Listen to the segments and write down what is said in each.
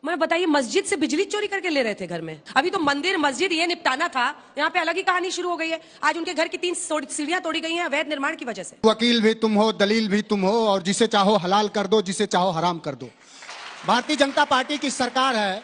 मैं बताइए, मस्जिद से बिजली चोरी करके ले रहे थे घर में। अभी तो मंदिर मस्जिद ये निपटाना था, यहाँ पे अलग ही कहानी शुरू हो गई है। आज उनके घर की 3 सीढ़ियां तोड़ी गई हैं अवैध निर्माण की वजह से। वकील भी तुम हो, दलील भी तुम हो, और जिसे चाहो हलाल कर दो, जिसे चाहो हराम कर दो। भारतीय जनता पार्टी की सरकार है,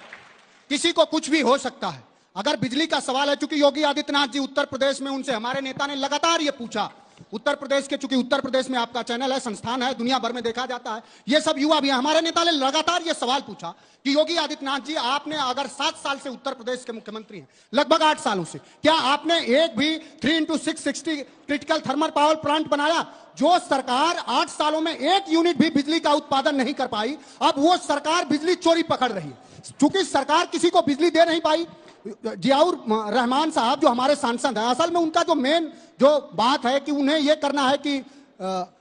किसी को कुछ भी हो सकता है। अगर बिजली का सवाल है, चूंकि योगी आदित्यनाथ जी उत्तर प्रदेश में, उनसे हमारे नेता ने लगातार ये पूछा, उत्तर प्रदेश के, चूंकि उत्तर प्रदेश में आपका चैनल है, संस्थान है, दुनिया भर में देखा जाता है, ये सब युवा भी हैं, हमारे नेता ने लगातार ये सवाल पूछा कि योगी आदित्यनाथ जी, आपने अगर 7 साल से उत्तर प्रदेश के मुख्यमंत्री हैं, लगभग 8 सालों से, क्या आपने एक भी 3x660 critical thermal power plant बनाया? जो सरकार 8 सालों में 1 यूनिट भी बिजली का उत्पादन नहीं कर पाई, अब वो सरकार बिजली चोरी पकड़ रही है। चूंकि सरकार किसी को बिजली दे नहीं पाई, जियाउर रहमान साहब जो हमारे सांसद हैं, असल में उनका जो मेन जो बात है कि उन्हें यह करना है कि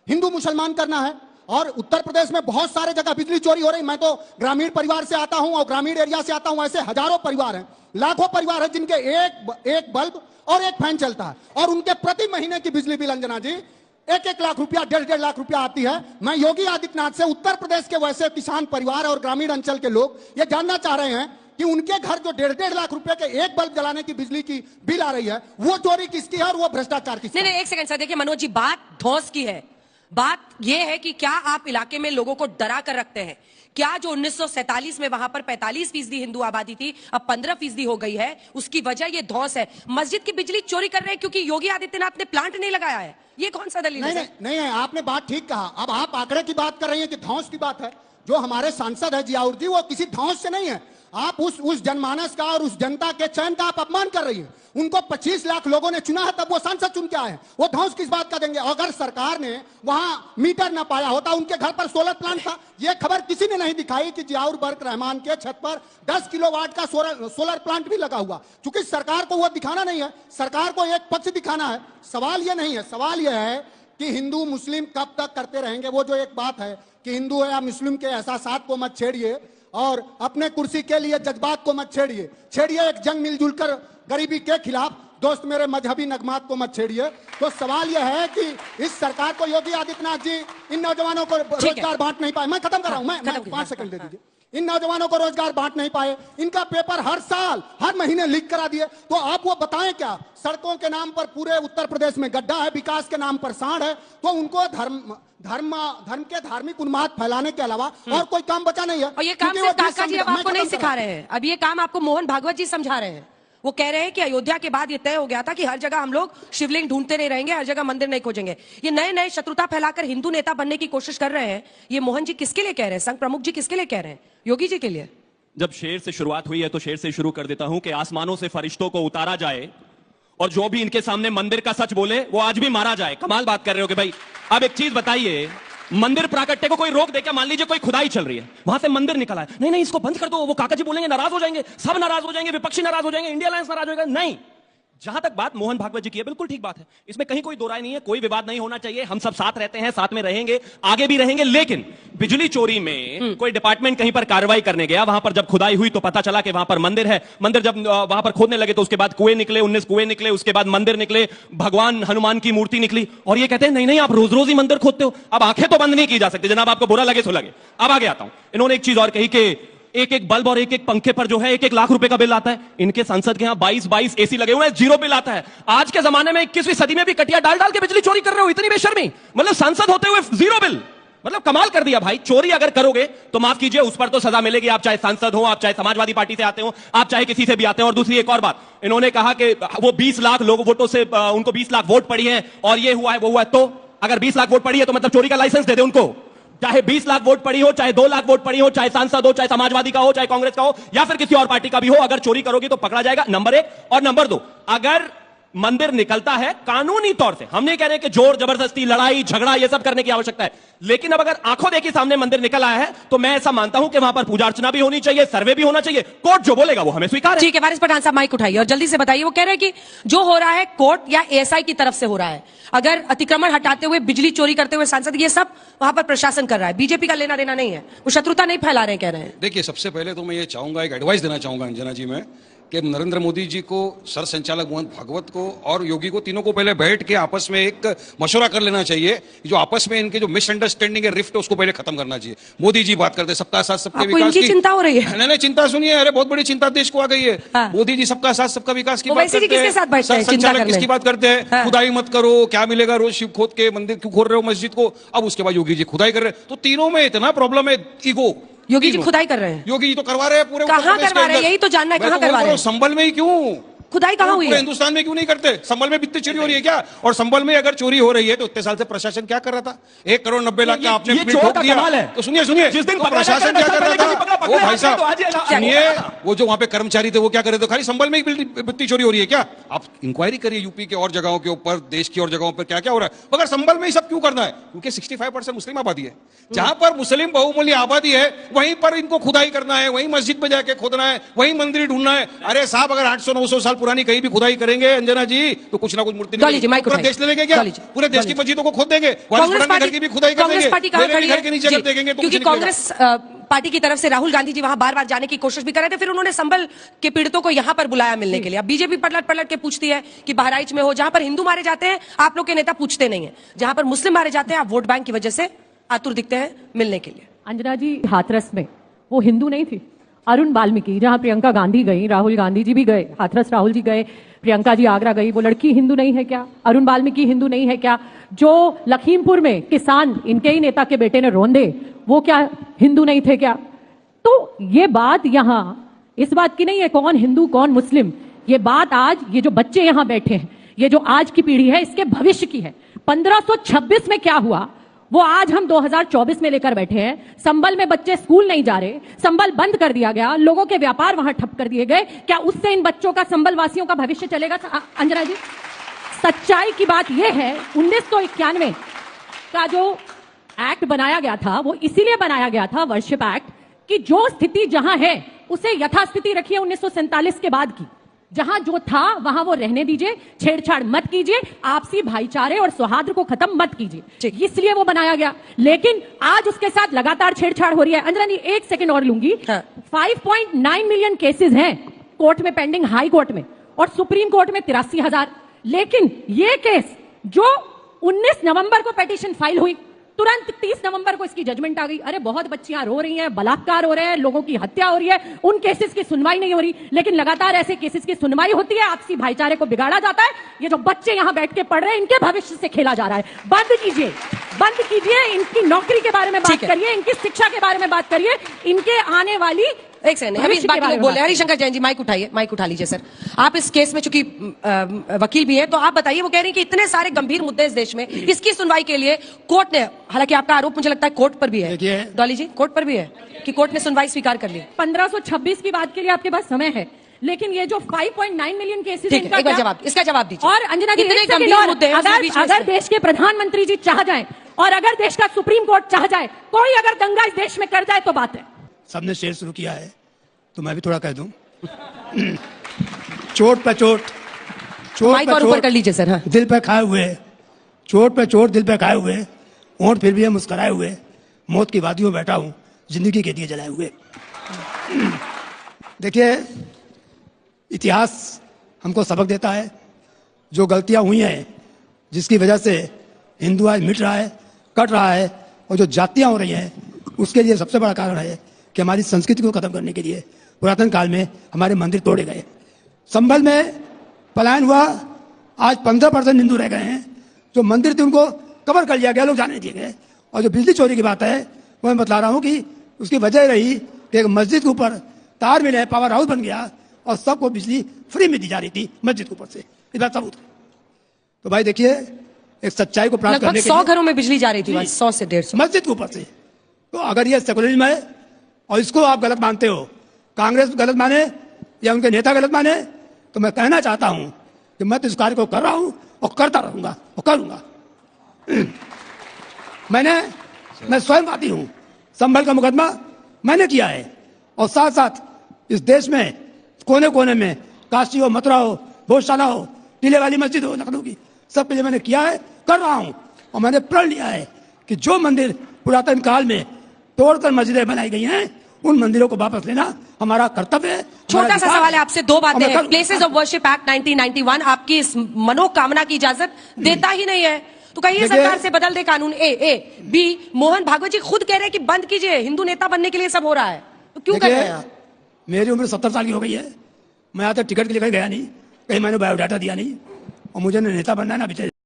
हिंदू मुसलमान करना है, और उत्तर प्रदेश में बहुत सारे जगह बिजली चोरी हो रही। मैं तो ग्रामीण परिवार से आता हूं और ग्रामीण एरिया से आता हूं, ऐसे हजारों परिवार हैं, लाखों परिवार हैं जिनके एक बल्ब और एक फैन चलता है, और उनके प्रति महीने की बिजली बिल, अंजना जी, 1-1 लाख रुपया, 1.5 लाख रुपया आती है। मैं योगी आदित्यनाथ से उत्तर प्रदेश के वैसे किसान परिवार और ग्रामीण अंचल के लोग ये जानना चाह रहे हैं कि उनके घर जो 1.5 लाख रुपए के एक बल्ब जलाने की बिजली की बिल आ रही है, वो चोरी किसकी है और वो भ्रष्टाचार किसकी है? नहीं, एक सेकंड सर, देखिए मनोज जी, बात धौंस की है। बात यह है कि क्या आप इलाके में लोगों को डरा कर रखते हैं? क्या जो 1947 में वहां पर 45% हिंदू आबादी थी, अब 15% हो गई है, उसकी वजह ये धौंस है? मस्जिद की बिजली चोरी कर रहे हैं क्योंकि योगी आदित्यनाथ ने प्लांट नहीं लगाया है, ये कौन सा दलील है? नहीं, आपने बात ठीक कहा। अब आप आंकड़े की बात कर रही हैं कि धौंस की बात है। जो हमारे सांसद है जियाउर जी, वो किसी धौंस से नहीं है। आप उस जनमानस का और उस जनता के चयन का आप अपमान कर रही हैं। उनको 25 लाख लोगों ने चुना है, तब वो सांसद चुन के आए हैं। वो धौंस किस बात का देंगे? अगर सरकार ने वहां मीटर ना पाया होता, उनके घर पर सोलर प्लांट था, ये खबर किसी ने नहीं दिखाई कि जियाउर बर्क रहमान के छत पर 10 किलोवाट का सोलर प्लांट भी लगा हुआ। चूंकि सरकार को वो दिखाना नहीं है, सरकार को एक पक्ष दिखाना है। सवाल ये नहीं है, सवाल ये है कि हिंदू मुस्लिम कब तक करते रहेंगे? वो जो एक बात है कि हिंदू है या मुस्लिम के एहसासात को मत छेड़िए और अपने कुर्सी के लिए जज्बात को मत छेड़िए एक जंग मिलजुल कर गरीबी के खिलाफ, दोस्त मेरे मजहबी नगमात को मत छेड़िए। तो सवाल यह है कि इस सरकार को, योगी आदित्यनाथ जी, इन नौजवानों को रोजगार बांट नहीं पाए। मैं खत्म कर रहा हूं, मैं 5 सेकंड दे दीजिए। इन नौजवानों को रोजगार बांट नहीं पाए, इनका पेपर हर साल हर महीने लीक करा दिए। तो आप वो बताएं क्या? सड़कों के नाम पर पूरे उत्तर प्रदेश में गड्ढा है, विकास के नाम पर सांड है, तो उनको धर्म के धार्मिक उन्माद फैलाने के अलावा और कोई काम बचा नहीं है। और ये काम सिर्फ काका जी अब आपको नहीं सिखा रहे हैं, अब ये काम आपको मोहन भागवत जी समझा रहे हैं। वो कह रहे हैं कि अयोध्या के बाद ये तय हो गया था कि हर जगह हम लोग शिवलिंग ढूंढते नहीं रहेंगे, हर जगह मंदिर नहीं खोजेंगे। ये नए नए शत्रुता फैलाकर हिंदू नेता बनने की कोशिश कर रहे हैं। ये मोहन जी किसके लिए कह रहे हैं? संघ प्रमुख जी किसके लिए कह रहे हैं? योगी जी के लिए। जब शेर से शुरुआत हुई है तो शेर से शुरू कर देता हूं कि आसमानों से फरिश्तों को उतारा जाए और जो भी इनके सामने मंदिर का सच बोले वो आज भी मारा जाए। कमाल बात कर रहे हो कि भाई, अब एक चीज बताइए, मंदिर प्राकट्य को कोई रोक दे क्या? मान लीजिए कोई खुदाई चल रही है, वहां से मंदिर निकला है, नहीं इसको बंद कर दो, वो काका जी बोलेंगे, नाराज हो जाएंगे, सब नाराज हो जाएंगे, विपक्षी नाराज हो जाएंगे, इंडिया अलायंस नाराज हो जाएगा। नहीं, जहां तक बात मोहन भागवत जी की है, बिल्कुल ठीक बात है, इसमें कहीं कोई दो राय नहीं है, कोई विवाद नहीं होना चाहिए। हम सब साथ रहते हैं, साथ में रहेंगे, आगे भी रहेंगे। लेकिन बिजली चोरी में कोई डिपार्टमेंट कहीं पर कार्रवाई करने गया, वहां पर जब खुदाई हुई तो पता चला कि वहां पर मंदिर है। मंदिर जब वहां पर खोदने लगे तो उसके बाद कुएं निकले, 19 कुएं निकले, उसके बाद मंदिर निकले, भगवान हनुमान की मूर्ति निकली, और ये कहते हैं नहीं आप रोज रोज ही मंदिर खोदते हो। अब आंखें तो बंद नहीं की जा सकती जनाब, आपको बुरा लगे तो लगे। अब आगे आता हूं। इन्होंने एक चीज और कही कि एक बल्ब और एक पंखे पर जो है 1-1 लाख रुपए का बिल आता है। इनके सांसद के यहां 22 एसी लगे हुए हैं, 0 बिल आता है। आज के जमाने में 21वीं सदी में भी कटिया डाल के बिजली चोरी कर रहे हो, इतनी बेशर्मी। मतलब सांसद होते हुए 0 बिल, मतलब कमाल कर दिया भाई। चोरी अगर करोगे तो माफ कीजिए, उस पर तो सजा मिलेगी, आप चाहे सांसद हो, आप चाहे समाजवादी पार्टी से आते हो, आप चाहे किसी से भी आते हो। और दूसरी एक और बात, इन्होंने कहा कि वो 20 लाख लोगों वोटों से, उनको 20 लाख वोट पड़ी है और ये हुआ है वो हुआ है। तो अगर 20 लाख वोट पड़ी है तो मतलब चोरी का लाइसेंस दे दे उनको। चाहे 20 लाख वोट पड़ी हो, चाहे 2 लाख वोट पड़ी हो, चाहे सांसद हो, चाहे समाजवादी का हो, चाहे कांग्रेस का हो, या फिर किसी और पार्टी का भी हो, अगर चोरी करोगी तो पकड़ा जाएगा, नंबर 1। और नंबर 2, अगर मंदिर निकलता है कानूनी तौर से, हम नहीं कह रहे कि जोर जबरदस्ती, लड़ाई झगड़ा ये सब करने की आवश्यकता है, लेकिन अब अगर आंखों देखी सामने मंदिर निकल आया है तो मैं ऐसा मानता हूं कि वहां पर पूजा अर्चना भी होनी चाहिए, सर्वे भी होना चाहिए। कोर्ट जो बोलेगा वो हमें स्वीकार है। ठीक है, वारिस पठान साहब माइक उठाइए और जल्दी से बताइए। वो कह रहे हैं कि जो हो रहा है कोर्ट या एएसआई की तरफ से हो रहा है, अगर अतिक्रमण हटाते हुए, बिजली चोरी करते हुए सांसद, ये सब वहां पर प्रशासन कर रहा है, बीजेपी का लेना देना नहीं है, वो शत्रुता नहीं फैला रहे, कह रहे हैं। देखिए, सबसे पहले तो मैं ये चाहूंगा, एक एडवाइस देना चाहूंगा अंजना जी, मैं कि नरेंद्र मोदी जी को, सर संचालक मोहन भागवत को और योगी को, तीनों को पहले बैठ के आपस में एक मशवरा कर लेना चाहिए। जो आपस में इनके जो मिसअंडरस्टैंडिंग है, रिफ्ट, उसको पहले खत्म करना चाहिए। मोदी जी बात करते सबका साथ सबके आपको विकास इनकी चिंता हो रही है? नहीं, चिंता सुनिए, अरे बहुत बड़ी चिंता देश को आ गई है। हाँ। मोदी जी सबका साथ सबका विकास की वो बात वैसे जी करते किसके साथ हैं, बैठते हैं सर चिंता संचालक करने? किसकी बात करते हैं, हाँ। खुदाई मत करो, क्या मिलेगा, रोज शिव खोद के मंदिर क्यों खोद रहे हो, मस्जिद को। अब उसके बाद योगी जी खुदाई कर रहे हैं। तो तीनों में इतना प्रॉब्लम है, ईगो। योगी जी खुदाई कर रहे हैं? योगी जी तो करवा रहे हैं पूरे उत्तर कहाँ प्रदेश के करवा रहे हैं? अंदर। यही तो जानना है, मैं कहाँ तो बोल करवा रहा रहे हूँ, हैं? संभल में ही क्यों? खुदाई कहाँ हुई पूरे है? हिंदुस्तान में क्यों नहीं करते? संभल में वित्तीय चोरी हो रही है क्या? और संभल में अगर चोरी हो रही है तो इतने साल से प्रशासन क्या कर रहा था? 1,90,00,000 का आपने ये बिल चोर ठोक का दिया। कमाल है। तो सुनिए जिस दिन तो पकड़ा प्रशासन जाता है, क्या कर पहले रहा कभी था? पकड़ा वो भाई तो आज ये साहब सुनिए, वो जो वहां पे कर्मचारी थे वो क्या कर रहे थे? खाली संभल में ही वित्तीय चोरी हो रही है क्या? आप इंक्वायरी करिए यूपी के और जगहों के ऊपर, देश की और जगहों पर क्या क्या हो रहा है। मगर संभल में ही सब क्यों करना है? क्योंकि 65% मुस्लिम आबादी है। जहां पर मुस्लिम बहुमूल्य आबादी है वहीं पर इनको खुदाई करना है, वहीं मस्जिद में जाके खोदना है, वहीं मंदिर ढूंढना है। अरे साहब, अगर 800-900 साल पुरानी कहीं भी खुदाई करेंगे अंजना जी, तो कुछ ना कुछ मूर्ति डॉली जी, माइक पूरा उठाइए। देश ले लेंगे क्या? डॉली जी, पूरे देश की मस्जिदों को खोद देंगे, कांग्रेस घर की भी खुदाई कर कांग्रेस देंगे, पार्टी कहाँ मेरे खड़ी भी घर के है? नीचे जी, कर देंगे तो क्योंकि कुछ नहीं कांग्रेस पार्टी की तरफ से राहुल गांधी जी वहां बार बार जाने की कोशिश भी कर रहे थे, फिर उन्होंने संभल के पीड़ितों को यहां पर बुलाया मिलने के लिए। अब बीजेपी पलट पलट के पूछती है कि बहराइच में हो, जहां पर हिंदू मारे जाते हैं आप लोग के नेता पूछते नहीं है, जहां पर मुस्लिम मारे जाते हैं आप वोट बैंक की वजह से आतुर दिखते हैं मिलने के लिए। अंजना जी, हाथरस में वो हिंदू नहीं थी, अरुण वाल्मीकि, जहां प्रियंका गांधी गई, राहुल गांधी जी भी गए, हाथरस राहुल जी गए, प्रियंका जी आगरा गई, वो लड़की हिंदू नहीं है क्या? अरुण वाल्मीकि हिंदू नहीं है क्या? जो लखीमपुर में किसान, इनके ही नेता के बेटे ने रोंदे, वो क्या हिंदू नहीं थे क्या? तो ये बात यहां इस बात की नहीं है कौन हिंदू कौन मुस्लिम, ये बात आज ये जो बच्चे यहां बैठे हैं, ये जो आज की पीढ़ी है, इसके भविष्य की है। 1526 में क्या हुआ वो आज हम 2024 में लेकर बैठे हैं। संभल में बच्चे स्कूल नहीं जा रहे, संभल बंद कर दिया गया, लोगों के व्यापार वहां ठप कर दिए गए। क्या उससे इन बच्चों का, संभल वासियों का भविष्य चलेगा? अंजना जी, सच्चाई की बात यह है, 1991 का जो एक्ट बनाया गया था वो इसीलिए बनाया गया था, वर्शिप एक्ट, कि जो स्थिति जहां है उसे यथास्थिति रखिए 1947 के बाद की। जहां जो था वहां वो रहने दीजिए, छेड़छाड़ मत कीजिए, आपसी भाईचारे और सौहार्द को खत्म मत कीजिए, इसलिए वो बनाया गया। लेकिन आज उसके साथ लगातार छेड़छाड़ हो रही है। अंजना जी, 1 सेकंड और लूंगी। 5.9 मिलियन केसेस हैं कोर्ट में पेंडिंग, हाई कोर्ट में, और सुप्रीम कोर्ट में 83,000। लेकिन ये केस जो 19 नवंबर को पिटीशन फाइल हुई, तुरंत 30 नवंबर को इसकी जजमेंट आ गई। अरे बहुत बच्चियां रो रही हैं, बलात्कार हो रहे हैं, लोगों की हत्या हो रही है, उन केसेस की सुनवाई नहीं हो रही। लेकिन लगातार ऐसे केसेस की सुनवाई होती है, आपसी भाईचारे को बिगाड़ा जाता है। ये जो बच्चे यहां बैठ के पढ़ रहे हैं, इनके भविष्य से खेला जा रहा है। बंद कीजिए, बंद कीजिए, इनकी नौकरी के बारे में बात करिए, इनकी शिक्षा के बारे में बात करिए, इनके आने वाली। एक सेकंड, अभी इस बात लोग बोल रहे हैं। हरिशंकर जैन जी, माइक उठाइए, माइक उठा लीजिए सर। आप इस केस में चूंकि वकील भी है, तो आप बताइए, वो कह रही हैं कि इतने सारे गंभीर मुद्दे इस देश में, इसकी सुनवाई के लिए कोर्ट ने, हालांकि आपका आरोप मुझे लगता है कोर्ट पर भी है, डॉली जी, कोर्ट पर भी है कि कोर्ट ने सुनवाई स्वीकार कर ली। 1526 की बात के लिए आपके पास समय है, लेकिन ये जो 5.9 मिलियन केसेस, ठीक है, एक बार जवाब, इसका जवाब दीजिए। और अंजना जी, इतने एक गंभीर सेकंड और, मुद्दे हैं, उसमें बीच में अगर देश के प्रधानमंत्री जी चाह जाए और अगर देश का सुप्रीम कोर्ट चाह जाए, कोई अगर दंगा इस देश में कर जाए तो बात है। सबने शेर शुरू किया है तो मैं भी थोड़ा कह दूं। चोट पे चोट, चोट माइक पे और ऊपर चोट, कर लीजिए सर। हाँ, दिल पे खाए हुए, चोट पे चोट दिल पे खाए हुए, होंठ फिर भी है मुस्कुराए हुए, मौत की वादियों में बैठा हूं, जिंदगी के दिए जलाए हुए। देखिए, इतिहास हमको सबक देता है, जो गलतियां हुई हैं, जिसकी वजह से हिंदू आज मिट रहा है, कट रहा है, और जो जातियां हो रही हैं, उसके लिए सबसे बड़ा कारण है कि हमारी संस्कृति को खत्म करने के लिए पुरातन काल में हमारे मंदिर तोड़े गए। संभल में पलायन हुआ, आज 15% हिंदू रह गए हैं, जो मंदिर थे उनको कवर कर लिया गया, लोग जाने दिए गए। और जो बिजली चोरी की बात है, वो मैं बतला रहा हूँ कि उसकी वजह रही कि एक मस्जिद के ऊपर तार मिले, पावर हाउस बन गया और सबको बिजली फ्री में दी जा रही थी मस्जिद के ऊपर से। इस बात सबूत। तो भाई देखिए, एक सच्चाई को प्राप्त करने के 100 लिए घरों में बिजली जा रही थी, 100 से 150 मस्जिद के ऊपर से। तो अगर ये सेकुलरिज्म है और इसको आप गलत मानते हो, कांग्रेस गलत माने या उनके नेता गलत माने, तो मैं कहना चाहता हूं कि मैं तो इस कार्य को कर रहा हूं और करता रहूंगा और करूंगा। मैं स्वयं वादी हूं, संभल का मुकदमा मैंने किया है, और साथ साथ इस देश में कोने कोने में, काशी हो, मथुरा हो, भोजशाला हो, टीले वाली मस्जिद हो, लखनऊ की, सबके लिए मैंने किया है, कर रहा हूं। और मैंने प्रण लिया है कि जो मंदिर पुरातन काल में तोड़कर मस्जिदें बनाई गई हैं, उन मंदिरों को वापस लेना हमारा कर्तव्य है। छोटा हमारा सा अधिकार सवाल है आपसे, दो बातें और मैं हैं। प्लेसेस ऑफ वर्शिप एक्ट 1991 आपकी इस मनोकामना की इजाजत देता ही नहीं है, तो कहिए देखिए- सरकार से बदल दे कानून। ए बी, मोहन भागवत जी खुद कह रहे हैं कि बंद कीजिए, हिंदू नेता बनने के लिए सब हो रहा है, तो क्यों कर रहे हैं आप? मेरी उम्र 70 साल की हो गई है, मैं यहाँ तक टिकट के लिए कहीं गया नहीं, कहीं मैंने बायोडाटा दिया नहीं, और मुझे नेता बनना है ना विजय